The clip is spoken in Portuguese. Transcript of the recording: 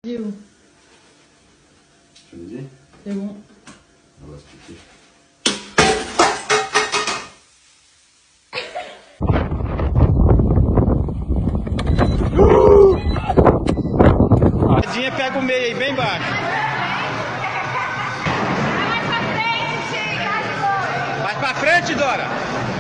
Viu? Deixa eu medir. Pegou. Negócio aqui. A pega o meio aí, bem baixo. Mais pra frente, Chico. Mais pra frente, Dora.